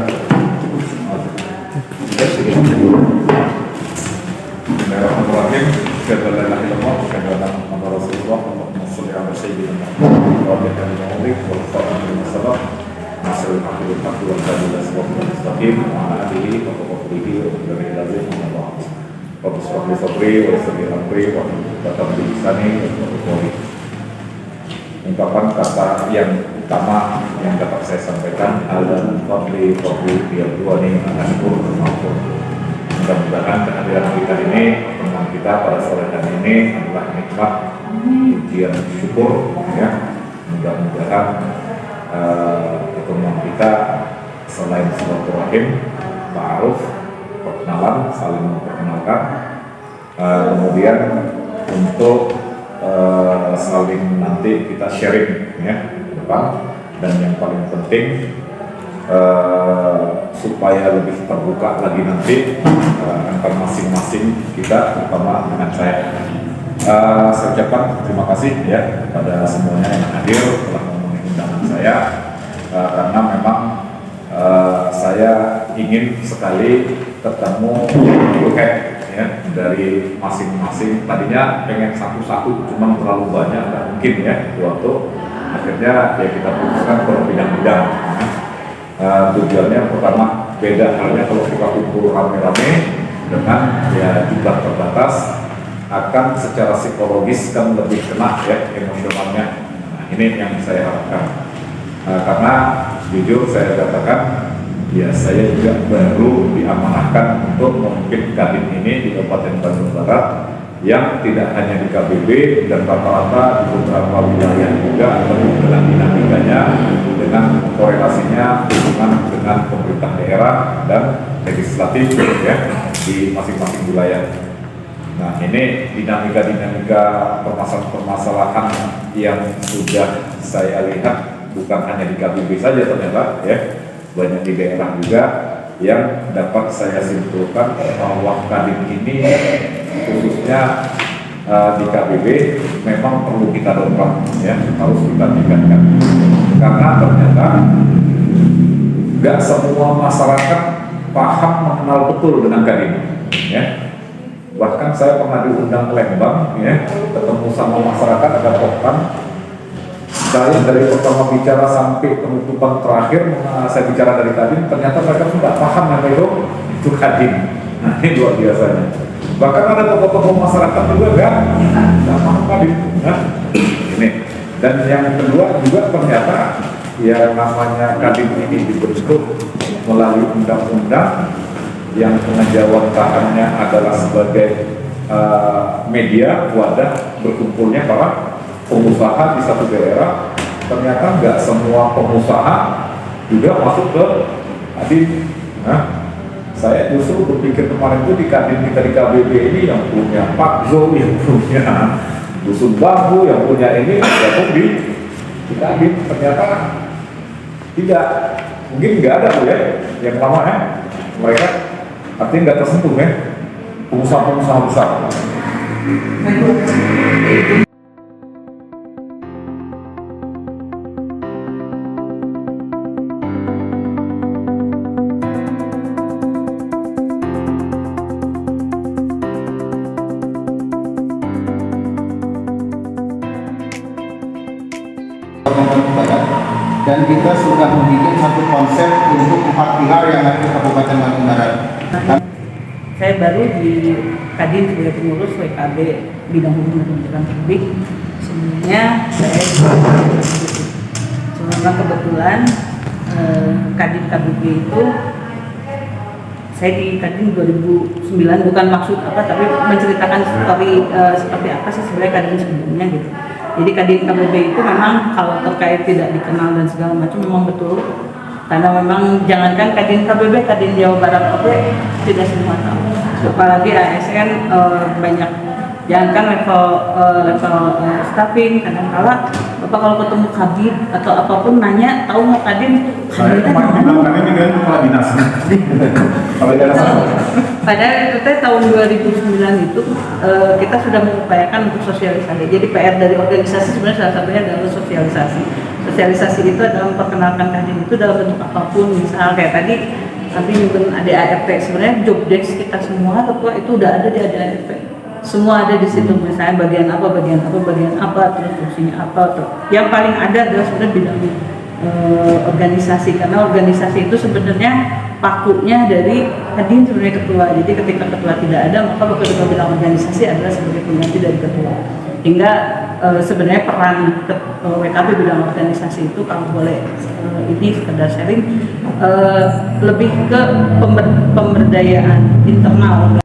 Bismillahirrahmanirrahim. Ungkapan kata yang utama yang dapat saya sampaikan adalah fadli biyadwani asykur bermakmur. Mudah-mudahan kehadiran kita ini, pertemuan kita pada sore hari ini adalah nikmat ujian syukur, ya. Mudah-mudahan pertemuan kita selain silaturahim, ta'aruf, perkenalan, saling memperkenalkan, kemudian untuk saling nanti kita sharing, ya, ke depan, dan yang paling penting supaya lebih terbuka lagi nanti antar masing-masing kita, terutama dengan saya. Saya ucapkan terima kasih, ya, kepada semuanya yang hadir telah memenuhi undangan saya, karena memang saya ingin sekali ketemu bukan, ya, dari masing-masing. Tadinya pengen satu-satu, cuma terlalu banyak, nggak mungkin, ya, waktu. Akhirnya ya kita putuskan berbidang-bidang. Tujuannya pertama, beda halnya kalau kita kumpul rame-rame dengan ya jumlah terbatas, akan secara psikologis kan lebih kena, ya, emosionalnya. Nah, ini yang saya harapkan. Karena jujur saya katakan, ya saya juga baru diamanahkan untuk memimpin Kadin ini di Kabupaten Bandung Barat, yang tidak hanya di KBB dan rata-rata di beberapa wilayah juga, tapi dengan dinamikanya, dengan korelasinya hubungan dengan pemerintah daerah dan legislatif, ya, di masing-masing wilayah. Nah, ini dinamika permasalahan yang sudah saya lihat bukan hanya di KBB saja ternyata, ya, banyak di daerah juga, yang dapat saya simpulkan bahwa Kadin ini khususnya di KBB memang perlu kita dorong, ya, harus kita tingkatkan, karena ternyata nggak semua masyarakat paham mengenal betul dengan Kadin, ya. Bahkan saya pernah diundang ke Lembang, ya, ketemu sama masyarakat, ada pokan. Saya dari pertama bicara sampai penutupan terakhir, saya bicara dari Kadin, ternyata mereka tidak paham nama itu Kadin. Nah, ini luar biasanya. Bahkan ada tokoh-tokoh masyarakat juga nggak paham Kadin. Nah, ini. Dan yang kedua juga ternyata ya namanya Kadin ini dibentuk melalui undang-undang yang pengajawantahannya adalah sebagai media wadah berkumpulnya para pengusaha di satu daerah. Ternyata nggak semua pengusaha juga masuk ke Kadin. Nah, saya justru berpikir kemarin itu di Kadin kita di KBB ini yang punya Pakzo, yang punya dusun bambu, yang punya ini gabung di Kadin. Ternyata tidak, mungkin nggak ada tuh, ya, yang lama, ya, mereka artinya nggak tersentuh, ya, pengusaha-pengusaha besar. Dan kita sudah membuat satu konsep untuk 4 pilar yang ada di Kabupaten Bandung Barat. Saya baru di Kadin sebagai pengurus WKB bidang hukum dan kebijakan publik. Sebenarnya saya cuma kebetulan Kadin KBB itu saya di Kadin 2009, bukan maksud apa, tapi menceritakan story seperti apa sih sebenarnya Kadin sebelumnya, gitu. Jadi Kadin KBB itu memang kalau terkait tidak dikenal dan segala macam memang betul, karena memang jangankan Kadin KBB, Kadin Jawa Barat oke tidak semua tahu, apalagi ASN banyak, jangankan level staffing, kadang-kala Bapak kalau ketemu kabin atau apapun nanya tahu mau Kadin. Saya kemarin bilang Kadin ini kan kepala dinas. Padahal itu tahun 2009 itu kita sudah mengupayakan untuk sosialisasi. Jadi PR dari organisasi sebenarnya salah satunya adalah sosialisasi sosialisasi itu adalah memperkenalkan Kadin itu dalam bentuk apapun, misal kayak tadi nanti nyusun ADART, sebenarnya job desk kita semua ketua itu udah ada di ADART, semua ada di situ, misalnya bagian apa, terus fungsinya apa, tuh. Yang paling ada adalah sebenarnya bidang organisasi, karena organisasi itu sebenarnya pakunya dari Kadin sebenarnya ketua. Jadi ketika ketua tidak ada, maka ketua bidang organisasi adalah sebagai pengganti dari ketua. Hingga sebenarnya peran WKB bidang organisasi itu, kalau boleh ini sekedar sharing, lebih ke pemberdayaan internal.